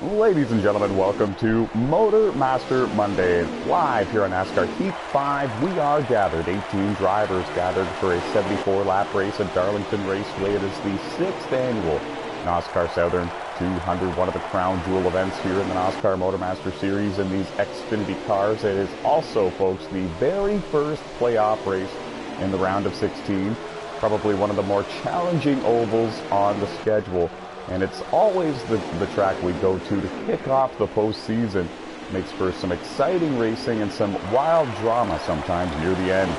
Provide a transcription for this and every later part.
Ladies and gentlemen, welcome to MotorMaster Monday. Live here on NASCAR Heat 5, we are gathered. 18 drivers gathered for a 74-lap race at Darlington Raceway. It is the 6th annual NASCAR Southern 200, one of the crown jewel events here in the NASCAR MotorMaster Series in these Xfinity cars. It is also, folks, the very first playoff race in the round of 16. Probably one of the more challenging ovals on the schedule. And it's always the track we go to kick off the postseason. Makes for some exciting racing and some wild drama sometimes near the end.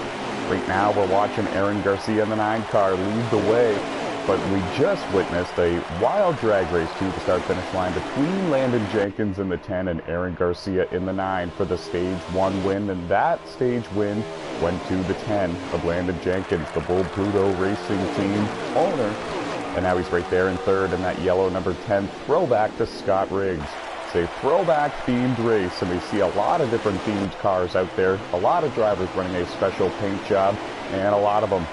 Right now we're watching Aaron Garcia in the 9 car lead the way, but we just witnessed a wild drag race to the start-finish line between Landon Jenkins in the 10 and Aaron Garcia in the 9 for the Stage 1 win, and that stage win went to the 10 of Landon Jenkins, the Bull Pluto Racing Team owner. And now he's right there in third in that yellow number 10 throwback to Scott Riggs. It's a throwback themed race, and we see a lot of different themed cars out there. A lot of drivers running a special paint job, and a lot of them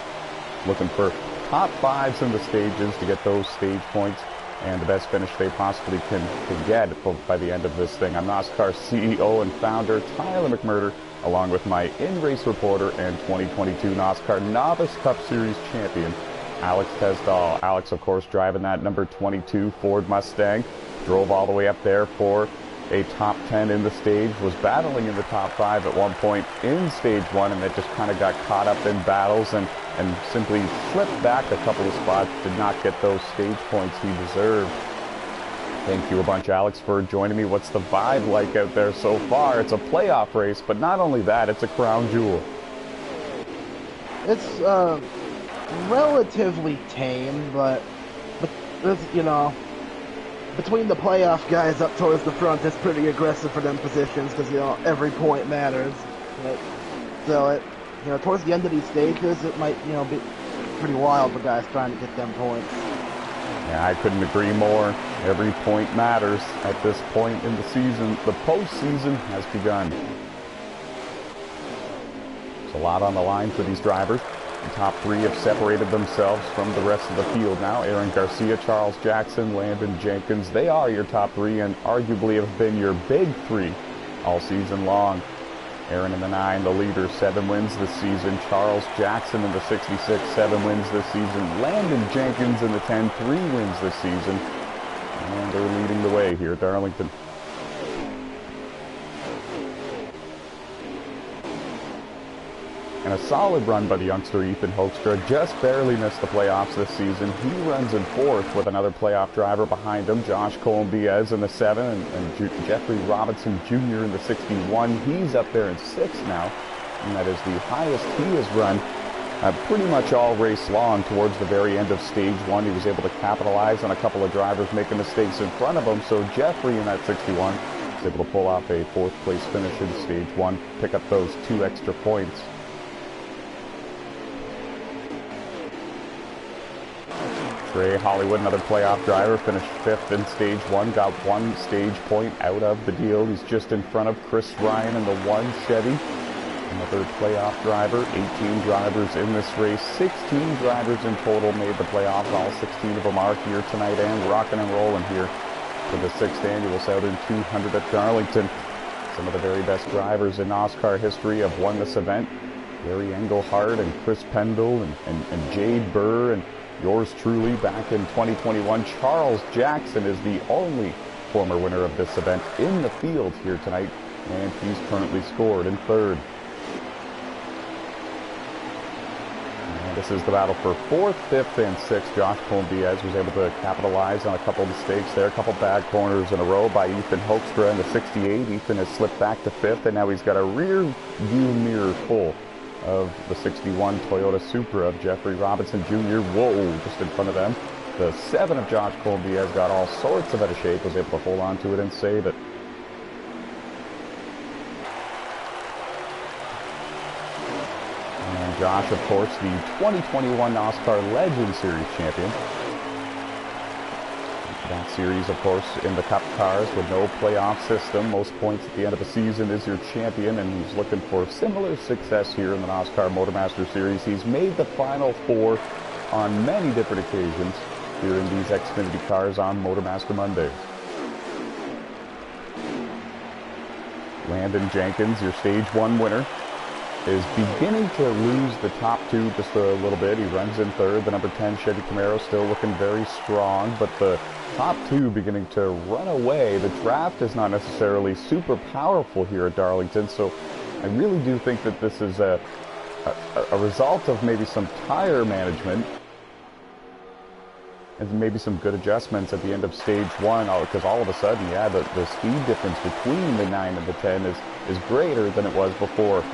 looking for top 5s in the stages to get those stage points and the best finish they possibly can get by the end of this thing. I'm NASCAR CEO and founder Tyler McMurder, along with my in-race reporter and 2022 NASCAR Novice Cup Series champion, Alex Tesdahl. Alex, of course, driving that number 22 Ford Mustang. Drove all the way up there for a top 10 in the stage. Was battling in the top 5 at one point in stage 1, and that just kind of got caught up in battles and simply slipped back a couple of spots. Did not get those stage points he deserved. Thank you a bunch, Alex, for joining me. What's the vibe like out there so far? It's a playoff race, but not only that, it's a crown jewel. It's relatively tame, but you know, between the playoff guys up towards the front, it's pretty aggressive for them positions because, you know, every point matters. So towards the end of these stages, it might, you know, be pretty wild for guys trying to get them points. Yeah, I couldn't agree more. Every point matters at this point in the season. The postseason has begun. There's a lot on the line for these drivers. The top 3 have separated themselves from the rest of the field now. Aaron Garcia, Charles Jackson, Landon Jenkins, they are your top 3 and arguably have been your big 3 all season long. Aaron in the 9, the leader, 7 wins this season. Charles Jackson in the 66, 7 wins this season. Landon Jenkins in the 10, 3 wins this season. And they're leading the way here at Darlington. And a solid run by the youngster Ethan Hoekstra. Just barely missed the playoffs this season. He runs in 4th with another playoff driver behind him, Josh Colombiez in the 7, and Jeffrey Robinson Jr. in the 61. He's up there in 6th now, and that is the highest he has run pretty much all race long. Towards the very end of stage 1, he was able to capitalize on a couple of drivers making mistakes in front of him, so Jeffrey in that 61 was able to pull off a 4th place finish in stage 1, pick up those 2 extra points. Trey Hollywood, another playoff driver, finished 5th in stage 1, got 1 stage point out of the deal. He's just in front of Chris Ryan in the 1 Chevy. Another playoff driver, 18 drivers in this race. 16 drivers in total made the playoffs. All 16 of them are here tonight and rocking and rolling here for the 6th annual Southern 200 at Darlington. Some of the very best drivers in NASCAR history have won this event. Gary Engelhardt and Chris Pendle and Jade Burr and yours truly back in 2021. Charles Jackson is the only former winner of this event in the field here tonight, and he's currently scored in 3rd. And this is the battle for 4th, 5th, and 6th. Josh Colombiez was able to capitalize on a couple of mistakes there, a couple bad corners in a row by Ethan Hoekstra in the 68. Ethan has slipped back to 5th, and now he's got a rear view mirror full of the 61 Toyota Supra of Jeffrey Robinson Jr. Whoa, just in front of them. The 7 of Josh Colombiez got all sorts of out of shape, was able to hold on to it and save it. And Josh, of course, the 2021 NASCAR Legend Series champion. That series, of course, in the Cup cars with no playoff system. Most points at the end of the season is your champion, and he's looking for similar success here in the NASCAR MotorMaster Series. He's made the Final 4 on many different occasions here in these Xfinity cars on MotorMaster Mondays. Landon Jenkins, your stage 1 winner, is beginning to lose the top 2 just a little bit. He runs in third. The number 10 Chevy Camaro still looking very strong, but the top 2 beginning to run away. The draft is not necessarily super powerful here at Darlington, so I really do think that this is a result of maybe some tire management and maybe some good adjustments at the end of stage 1, because all of a sudden, yeah, the speed difference between the 9 and the 10 is greater than it was before.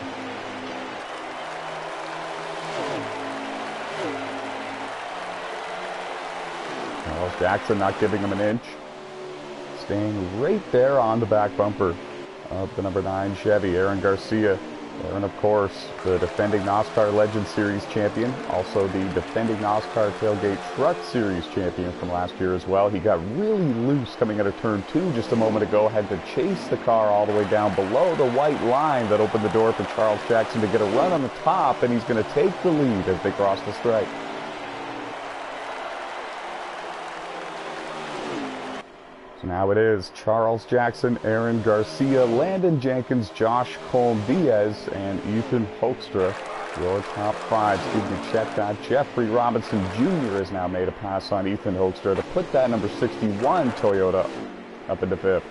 Charles Jackson not giving him an inch, staying right there on the back bumper of the number 9 Chevy. Aaron Garcia, Aaron, of course, the defending NOSSCAR Legend Series champion, also the defending NOSSCAR Tailgate Truck Series champion from last year as well. He got really loose coming out of turn 2 just a moment ago, had to chase the car all the way down below the white line that opened the door for Charles Jackson to get a run on the top, and he's going to take the lead as they cross the stripe. So now it is Charles Jackson, Aaron Garcia, Landon Jenkins, Josh Colm-Diaz, and Ethan Hoekstra. Your top 5. Check that. Jeffrey Robinson Jr. has now made a pass on Ethan Hoekstra to put that number 61 Toyota up into 5th.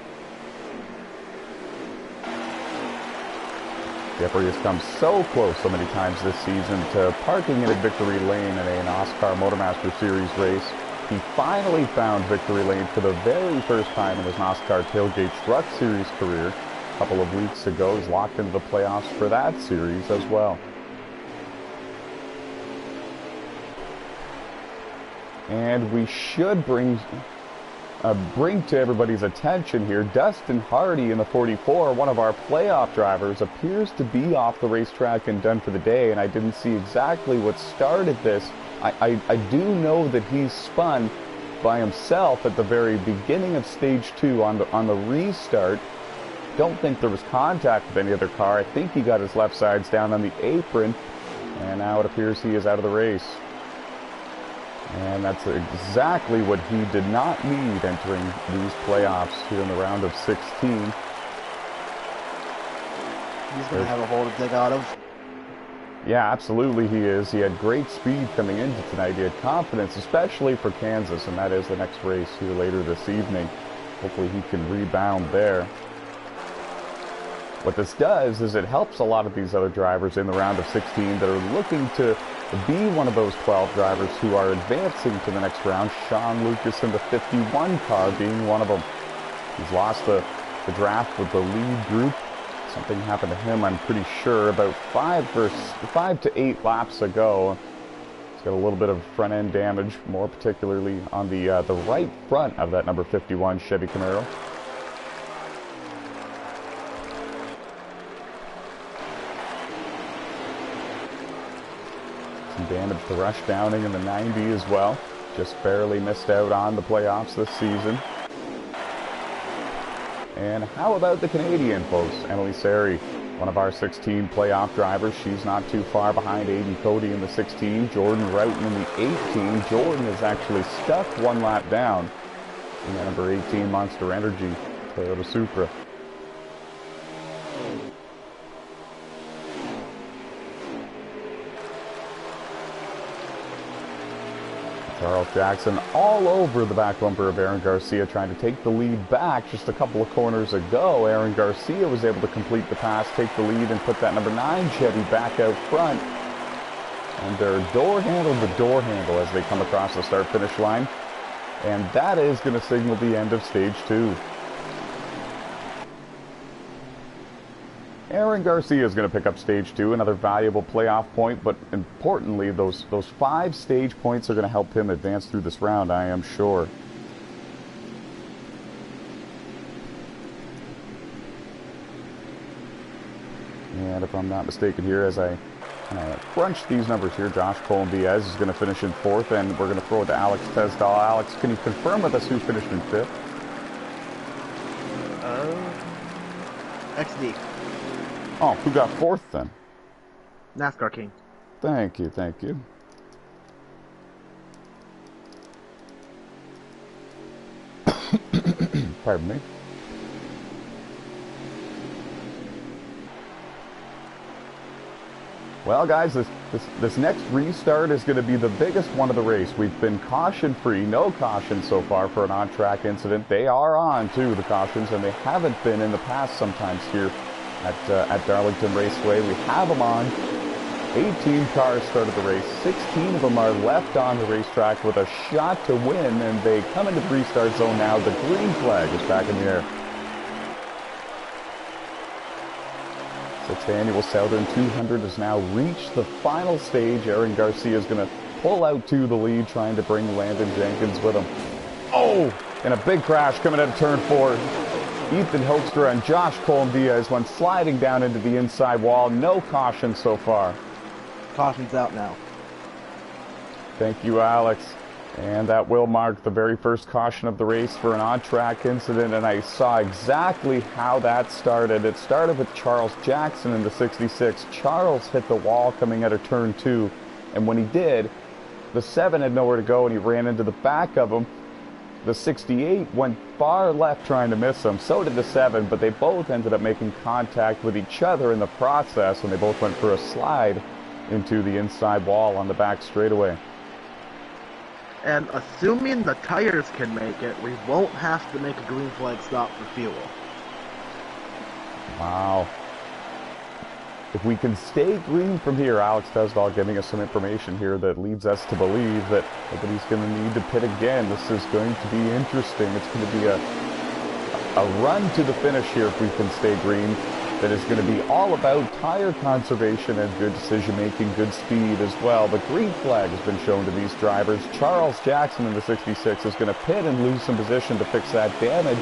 Jeffrey has come so close so many times this season to parking in a victory lane in a NASCAR MotorMaster Series race. He finally found victory lane for the very first time in his NASCAR Tailgate Truck Series career. A couple of weeks ago, he's locked into the playoffs for that series as well. And we should bring to everybody's attention here, Dustin Hardy in the 44, one of our playoff drivers, appears to be off the racetrack and done for the day, and I didn't see exactly what started this. I do know that he spun by himself at the very beginning of stage 2 on the restart. Don't think there was contact with any other car. I think he got his left sides down on the apron, and now it appears he is out of the race. And that's exactly what he did not need entering these playoffs here in the round of 16. He's going to have a hole to dig out of. Yeah, absolutely he is. He had great speed coming into tonight. He had confidence, especially for Kansas, and that is the next race here later this evening. Hopefully he can rebound there. What this does is it helps a lot of these other drivers in the round of 16 that are looking to be one of those 12 drivers who are advancing to the next round. Sean Lucas in the 51 car being one of them. He's lost the draft with the lead group. Something happened to him, I'm pretty sure, about 5 to 8 laps ago. He's got a little bit of front end damage, more particularly on the right front of that number 51 Chevy Camaro. Some damage to Rush Downing in the 90 as well. Just barely missed out on the playoffs this season. And how about the Canadian, folks? Emily Sari, one of our 16 playoff drivers. She's not too far behind Aiden Cody in the 16. Jordan Roughton in the 18. Jordan is actually stuck 1 lap down in the number 18 Monster Energy Toyota Supra. Charles Jackson all over the back bumper of Aaron Garcia, trying to take the lead back just a couple of corners ago. Aaron Garcia was able to complete the pass, take the lead, and put that number 9 Chevy back out front. And they're door handle to door handle as they come across the start-finish line. And that is going to signal the end of stage 2. Aaron Garcia is going to pick up stage 2, another valuable playoff point, but importantly, those 5 stage points are going to help him advance through this round, I am sure. And if I'm not mistaken here, as I crunch these numbers here, Josh Colm-Diaz is going to finish in 4th, and we're going to throw it to Alex Tesdall. Alex, can you confirm with us who finished in 5th? XD. Oh, who got 4th then? NASCAR King. Thank you, thank you. Pardon me. Well, guys, this next restart is going to be the biggest one of the race. We've been caution-free, no caution so far for an on-track incident. They are on, too, the cautions, and they haven't been in the past sometimes here at Darlington Raceway. We have them on. 18 cars started the race. 16 of them are left on the racetrack with a shot to win, and they come into the restart zone now. The green flag is back in the air. 6th Annual Southern 200 has now reached the final stage. Aaron Garcia is going to pull out to the lead, trying to bring Landon Jenkins with him. Oh, and a big crash coming out of turn 4. Ethan Hoekstra and Josh Colombias went sliding down into the inside wall. No caution so far. Caution's out now. Thank you, Alex. And that will mark the very first caution of the race for an on-track incident, and I saw exactly how that started. It started with Charles Jackson in the 66. Charles hit the wall coming out of turn 2, and when he did, the 7 had nowhere to go, and he ran into the back of him. The 68 went far left trying to miss him. So did the 7, but they both ended up making contact with each other in the process, and they both went for a slide into the inside wall on the back straightaway. And assuming the tires can make it, we won't have to make a green flag stop for fuel. Wow. If we can stay green from here, Alex Tesdall giving us some information here that leads us to believe that nobody's going to need to pit again. This is going to be interesting. It's going to be a run to the finish here if we can stay green. That is going to be all about tire conservation and good decision-making, good speed as well. The green flag has been shown to these drivers. Charles Jackson in the 66 is going to pit and lose some position to fix that damage.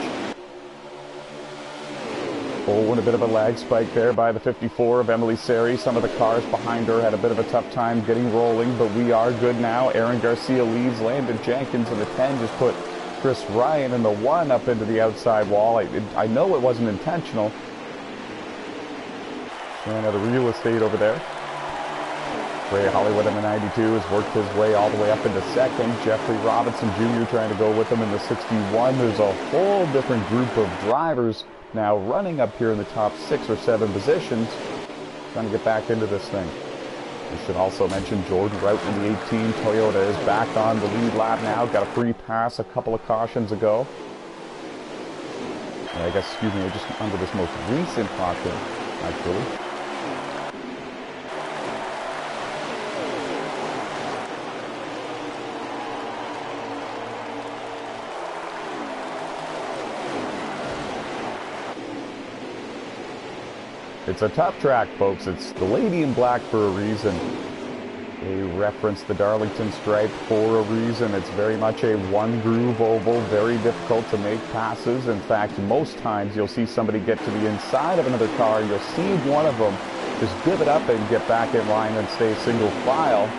Oh, and a bit of a lag spike there by the 54 of Emily Seri. Some of the cars behind her had a bit of a tough time getting rolling, but we are good now. Aaron Garcia leads. Landon Jenkins in the 10 just put Chris Ryan in the 1 up into the outside wall. I know it wasn't intentional. Ran out of real estate over there. Ray Hollywood in the 92 has worked his way all the way up into 2nd. Jeffrey Robinson Jr. trying to go with him in the 61. There's a whole different group of drivers now running up here in the top 6 or 7 positions, trying to get back into this thing. We should also mention Jordan Rout in the 18. Toyota is back on the lead lap now. Got a free pass a couple of cautions ago. I guess, excuse me, just under this most recent caution, actually. It's a tough track, folks. It's the lady in black for a reason. They reference the Darlington stripe for a reason. It's very much a one-groove oval, very difficult to make passes. In fact, most times you'll see somebody get to the inside of another car, and you'll see one of them just give it up and get back in line and stay single file.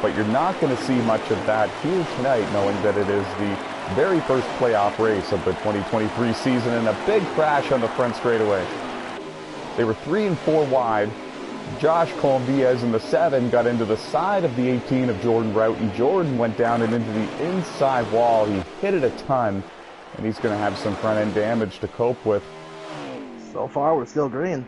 But you're not going to see much of that here tonight, knowing that it is the very first playoff race of the 2023 season, and a big crash on the front straightaway. They were 3 and 4 wide. Josh Colombias in the 7 got into the side of the 18 of Jordan Rout, and Jordan went down and into the inside wall. He hit it a ton, and he's going to have some front-end damage to cope with. So far, we're still green.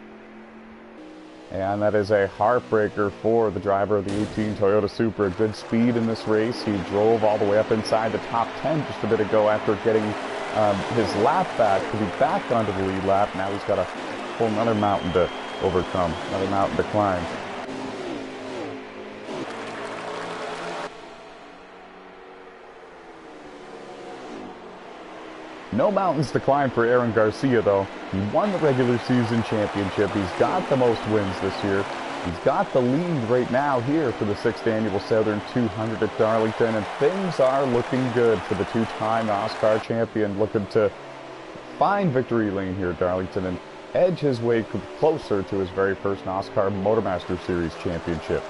And that is a heartbreaker for the driver of the 18 Toyota Supra. Good speed in this race. He drove all the way up inside the top 10 just a bit ago after getting his lap back to be back onto the lead lap. Now he's got a whole another mountain to overcome, another mountain to climb. No mountains to climb for Aaron Garcia, though. He won the regular season championship. He's got the most wins this year. He's got the lead right now here for the 6th Annual Southern 200 at Darlington, and things are looking good for the two-time NASCAR champion, looking to find victory lane here at Darlington and edge his way closer to his very first NASCAR MotorMaster Series championship.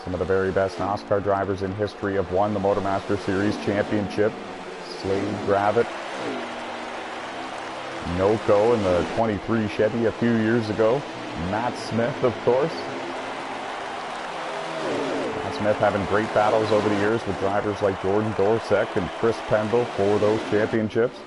Some of the very best NASCAR drivers in history have won the MotorMaster Series championship. Slade Gravitt, Noko in the 23 Chevy a few years ago. Matt Smith, of course. Matt Smith having great battles over the years with drivers like Jordan Dorsek and Chris Pendle for those championships.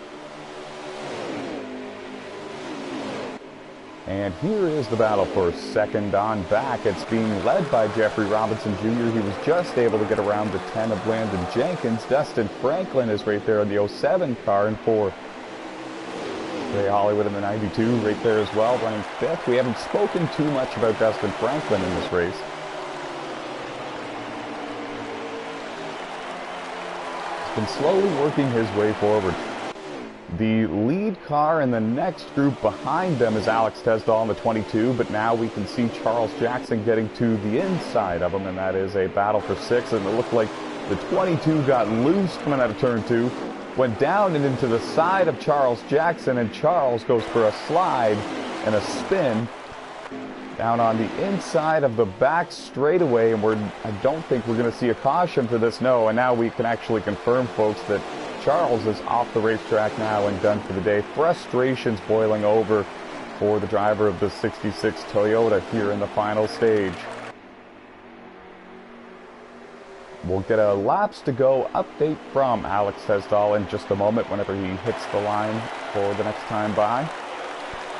And here is the battle for second on back. It's being led by Jeffrey Robinson Jr. He was just able to get around the 10 of Landon Jenkins. Dustin Franklin is right there in the 07 car in fourth. Ray Hollywood in the 92 right there as well, running fifth. We haven't spoken too much about Dustin Franklin in this race. He's been slowly working his way forward. The lead car in the next group behind them is Alex Tesdall in the 22, but now we can see Charles Jackson getting to the inside of him, and that is a battle for sixth. And it looked like the 22 got loose coming out of turn two, went down and into the side of Charles Jackson, and Charles goes for a slide and a spin down on the inside of the back straightaway, and I don't think we're going to see a caution for this, no. And now we can actually confirm, folks, that Charles is off the racetrack now and done for the day. Frustrations boiling over for the driver of the 66 Toyota here in the final stage. We'll get a laps to go update from Alex Tesdall in just a moment whenever he hits the line for the next time by.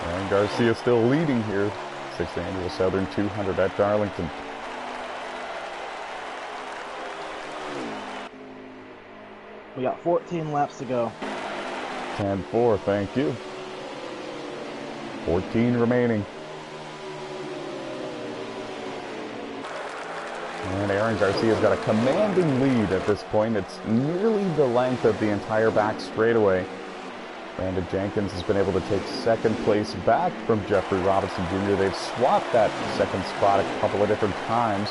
And Garcia still leading here, 6th Annual Southern 200 at Darlington. We got 14 laps to go. 10-4, thank you. 14 remaining. And Aaron Garcia's got a commanding lead at this point. It's nearly the length of the entire back straightaway. Landon Jenkins has been able to take second place back from Jeffrey Robinson Jr. They've swapped that second spot a couple of different times.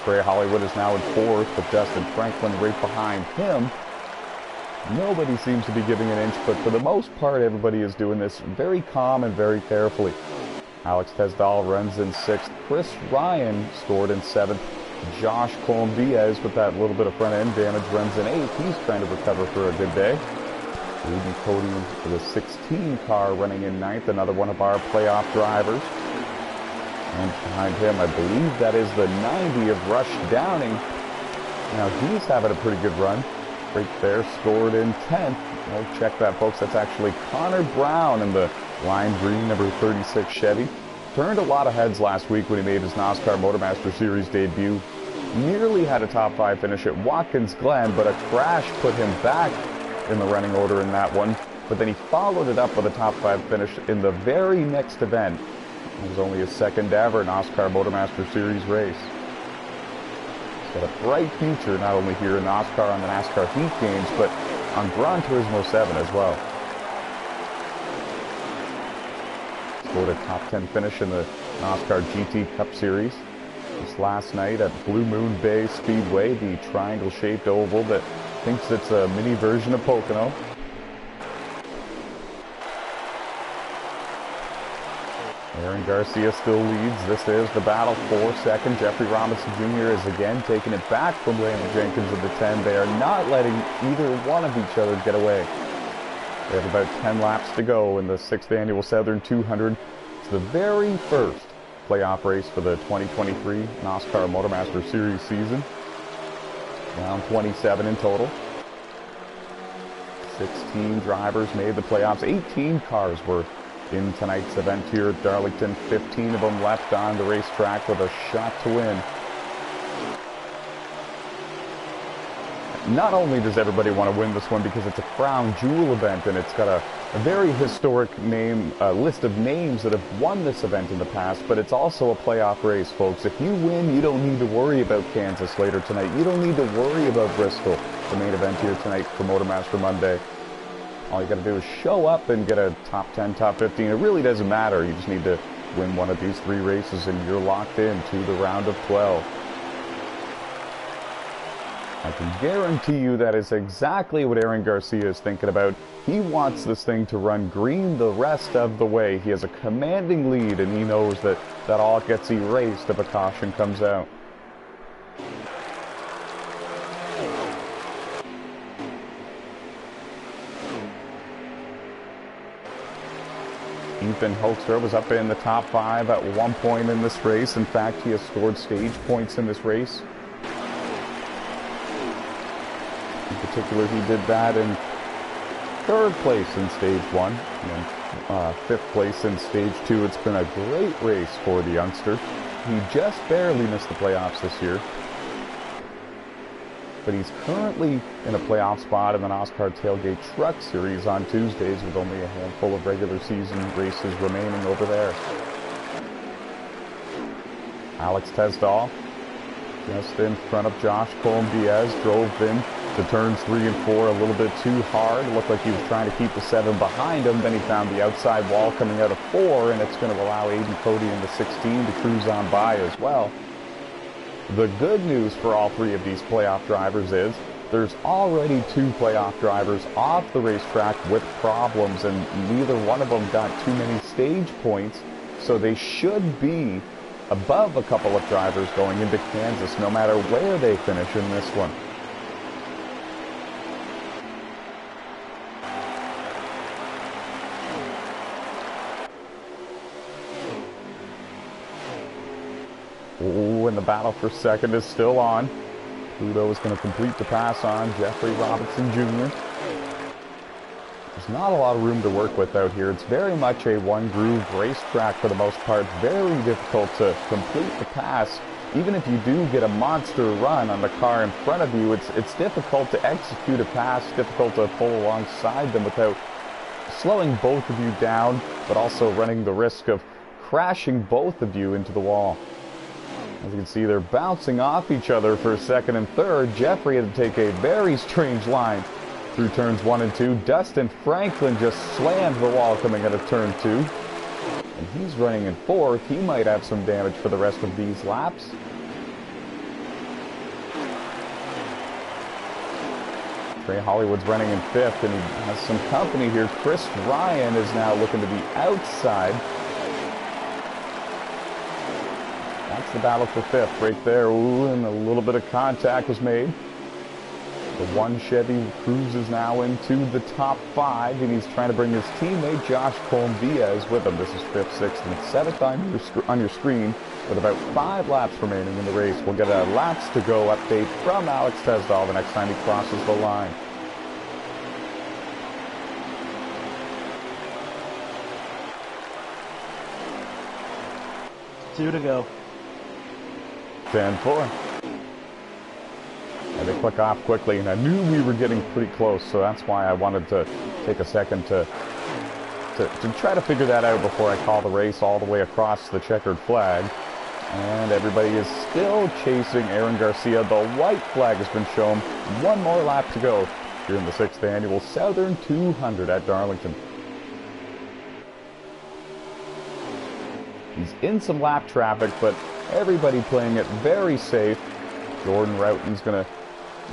Trey Hollywood is now in fourth, with Dustin Franklin right behind him. Nobody seems to be giving an inch, but for the most part, everybody is doing this very calm and very carefully. Alex Tesdall runs in sixth. Chris Ryan scored in seventh. Josh Colombiez, with that little bit of front end damage, runs in eighth. He's trying to recover for a good day. Ruben Cody for the 16 car running in ninth, another one of our playoff drivers. And behind him, I believe that is the 90 of Rush Downing. Now he's having a pretty good run. Right there, scored in 10th. Oh, check that, folks. That's actually Connor Brown in the lime green number 36 Chevy. Turned a lot of heads last week when he made his NASCAR MotorMaster Series debut. Nearly had a top 5 finish at Watkins Glen, but a crash put him back in the running order in that one. But then he followed it up with a top 5 finish in the very next event. It was only his second ever NASCAR MotorMaster Series race. Got a bright future not only here in NASCAR on the NASCAR Heat games, but on Gran Turismo 7 as well. Scored a top 10 finish in the NASCAR GT Cup Series. Just last night at Blue Moon Bay Speedway, the triangle-shaped oval that thinks it's a mini version of Pocono. Aaron Garcia still leads. This is the battle for second. Jeffrey Robinson Jr. is again taking it back from Landon Jenkins of the 10. They are not letting either one of each other get away. They have about 10 laps to go in the 6th Annual Southern 200. It's the very first playoff race for the 2023 NASCAR MotorMaster Series season. Round 27 in total. 16 drivers made the playoffs. 18 cars were in tonight's event here at Darlington. 15 of them left on the racetrack with a shot to win. Not only does everybody want to win this one because it's a crown jewel event and it's got a very historic list of names that have won this event in the past, but it's also a playoff race, folks. If you win, you don't need to worry about Kansas later tonight. You don't need to worry about Bristol, the main event here tonight for MotorMaster Monday. All you got to do is show up and get a top 10, top 15. It really doesn't matter. You just need to win one of these 3 races and you're locked in to the round of 12. I can guarantee you that is exactly what Aaron Garcia is thinking about. He wants this thing to run green the rest of the way. He has a commanding lead and he knows that that all gets erased if a caution comes out. Ethan Hoekstra was up in the top 5 at one point in this race. In fact, he has scored stage points in this race. In particular, he did that in third place in stage 1 and fifth place in stage 2. It's been a great race for the youngster. He just barely missed the playoffs this year, but he's currently in a playoff spot in the NASCAR Tailgate Truck Series on Tuesdays, with only a handful of regular season races remaining over there. Alex Tesdahl, just in front of Josh Colm-Diaz, drove in to turns 3 and 4 a little bit too hard. It looked like he was trying to keep the 7 behind him. Then he found the outside wall coming out of 4, and it's going to allow Aiden Cody in the 16 to cruise on by as well. The good news for all 3 of these playoff drivers is there's already 2 playoff drivers off the racetrack with problems, and neither one of them got too many stage points, so they should be above a couple of drivers going into Kansas, no matter where they finish in this one. Oh, and the battle for second is still on. Pluto is going to complete the pass on Jeffrey Robinson Jr. There's not a lot of room to work with out here. It's very much a one-groove racetrack for the most part. Very difficult to complete the pass. Even if you do get a monster run on the car in front of you, it's difficult to execute a pass, difficult to pull alongside them without slowing both of you down, but also running the risk of crashing both of you into the wall. As you can see, they're bouncing off each other for second and third. Jeffrey had to take a very strange line through turns 1 and 2. Dustin Franklin just slammed the wall coming out of turn 2. And he's running in fourth. He might have some damage for the rest of these laps. Trey Hollywood's running in fifth, and he has some company here. Chris Ryan is now looking to the outside. That's the battle for fifth right there. Ooh, and a little bit of contact was made. The one Chevy cruises now into the top 5, and he's trying to bring his teammate Josh Colm-Diaz with him. This is 5th, 6th, and 7th on your screen with about 5 laps remaining in the race. We'll get a laps to go update from Alex Tesdahl the next time he crosses the line. Two to go. 10-4. And they click off quickly, and I knew we were getting pretty close, so that's why I wanted to take a second to try to figure that out before I call the race all the way across the checkered flag. And everybody is still chasing Aaron Garcia. The white flag has been shown. One more lap to go here in the 6th annual Southern 200 at Darlington. He's in some lap traffic, but everybody playing it very safe. Jordan Roughton's going to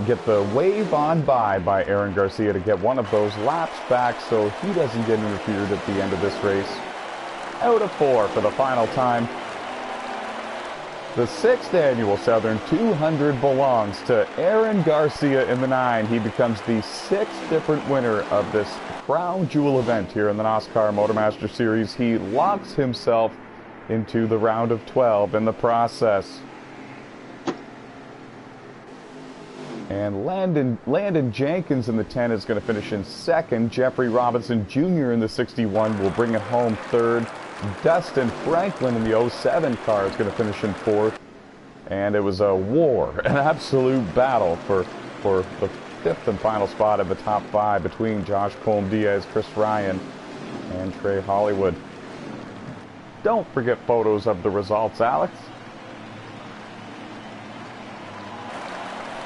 get the wave on by Aaron Garcia to get one of those laps back so he doesn't get interfered at the end of this race. Out of 4 for the final time. The 6th annual Southern 200 belongs to Aaron Garcia in the 9. He becomes the 6th different winner of this crown jewel event here in the NOSSCAR MotorMaster Series. He locks himself into the round of 12 in the process. And Landon Jenkins in the 10 is going to finish in 2nd. Jeffrey Robinson Jr. in the 61 will bring it home 3rd. Dustin Franklin in the 07 car is going to finish in 4th. And it was a war, an absolute battle for the 5th and final spot of the top 5 between Josh Colm-Diaz, Chris Ryan, and Trey Hollywood. Don't forget photos of the results, Alex.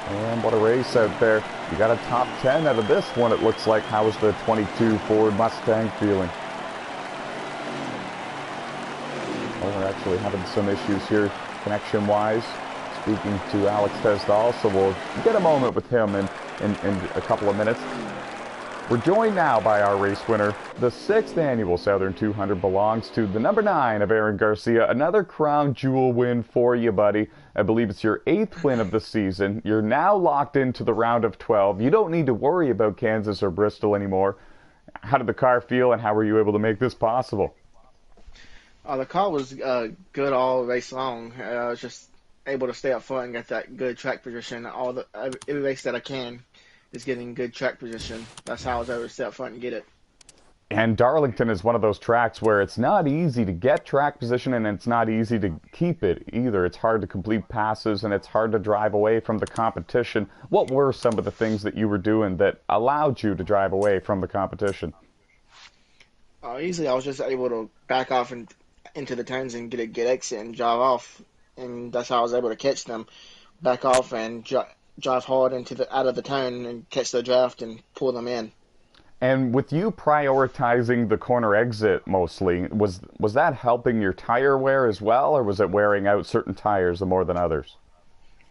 And what a race out there. You got a top 10 out of this one, it looks like. How is the 22 Ford Mustang feeling? Well, we're actually having some issues here connection-wise, speaking to Alex Tesdahl, so we'll get a moment with him in a couple of minutes. We're joined now by our race winner. The 6th annual Southern 200 belongs to the number 9 of Aaron Garcia. Another crown jewel win for you, buddy. I believe it's your 8th win of the season. You're now locked into the round of 12. You don't need to worry about Kansas or Bristol anymore. How did the car feel, and how were you able to make this possible? The car was good all race long. I was just able to stay up front and get that good track position every race that I can. is getting good track position. That's how I was able to stay up front and get it. And Darlington is one of those tracks where it's not easy to get track position and it's not easy to keep it either. It's hard to complete passes and it's hard to drive away from the competition. What were some of the things that you were doing that allowed you to drive away from the competition? Easily, I was just able to back off and into the turns and get a good exit and drive off, and that's how I was able to catch them, back off and drive hard into the out of the turn and catch the draft and pull them in. And with you prioritizing the corner exit mostly, was that helping your tire wear as well, or was it wearing out certain tires more than others?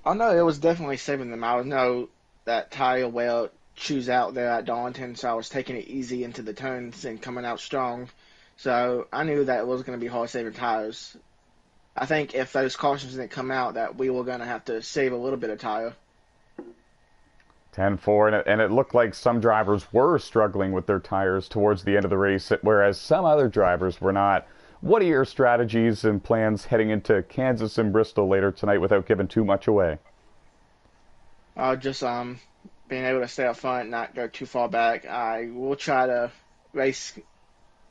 Oh no, it was definitely saving them. I know that tire well chews out there at Darlington, so I was taking it easy into the turns and coming out strong. So I knew that it was going to be hard saving tires. I think if those cautions didn't come out, that we were going to have to save a little bit of tire. 10-4, and it looked like some drivers were struggling with their tires towards the end of the race, whereas some other drivers were not. What are your strategies and plans heading into Kansas and Bristol later tonight without giving too much away? Just being able to stay up front, not go too far back. I will try to race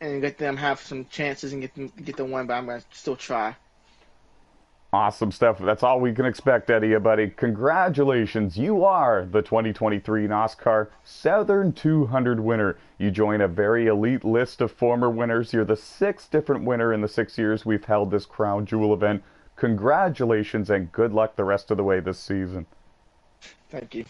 and get them have some chances and get the win, but I'm going to still try. Awesome stuff. That's all we can expect out of you, buddy. Congratulations. You are the 2023 NOSSCAR Southern 200 winner. You join a very elite list of former winners. You're the sixth different winner in the 6 years we've held this crown jewel event. Congratulations and good luck the rest of the way this season. Thank you.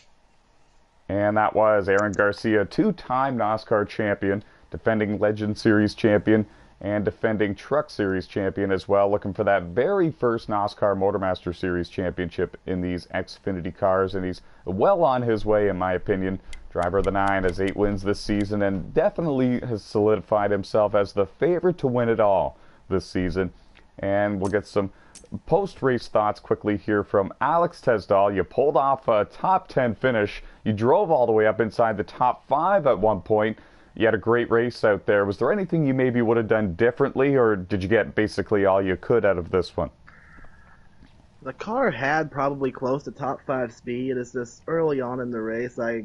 And that was Aaron Garcia, two-time NOSSCAR champion, defending Legend Series champion, and defending Truck Series champion as well, looking for that very first NASCAR MotorMaster Series championship in these Xfinity cars, and he's well on his way, in my opinion. Driver of the 9 has 8 wins this season and definitely has solidified himself as the favorite to win it all this season. And we'll get some post-race thoughts quickly here from Alex Tesdall. You pulled off a top 10 finish. You drove all the way up inside the top 5 at one point. You had a great race out there. Was there anything you maybe would have done differently, or did you get basically all you could out of this one? The car had probably close to top 5 speed. It's just early on in the race, I,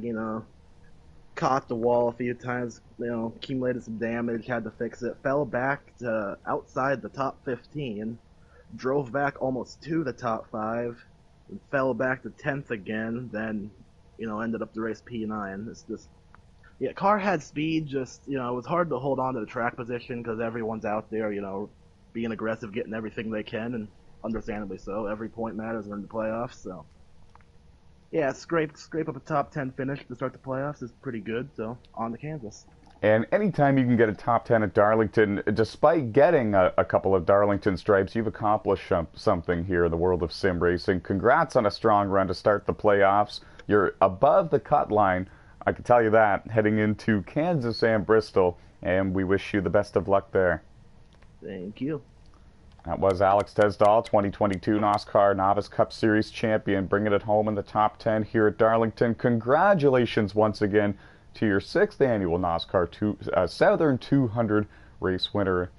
caught the wall a few times, accumulated some damage, had to fix it, fell back to outside the top 15, drove back almost to the top 5, and fell back to 10th again, then, ended up the race P9. It's just, yeah, car had speed, just, it was hard to hold on to the track position because everyone's out there, being aggressive, getting everything they can, and understandably so. Every point matters in the playoffs, so. Yeah, scrape up a top 10 finish to start the playoffs is pretty good, so on to Kansas. And anytime you can get a top 10 at Darlington, despite getting a couple of Darlington stripes, you've accomplished something here in the world of sim racing. Congrats on a strong run to start the playoffs. You're above the cut line, I can tell you that, heading into Kansas and Bristol, and we wish you the best of luck there. Thank you. That was Alex Tesdall, 2022 NOSSCAR Novice Cup Series champion, bringing it home in the top 10 here at Darlington. Congratulations once again to your 6th annual NOSSCAR Southern 200 race winner.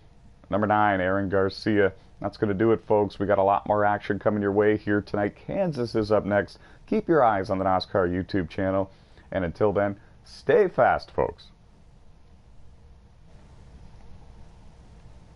Number 9, Aaron Garcia. That's going to do it, folks. We got a lot more action coming your way here tonight. Kansas is up next. Keep your eyes on the NOSSCAR YouTube channel. And until then, stay fast, folks.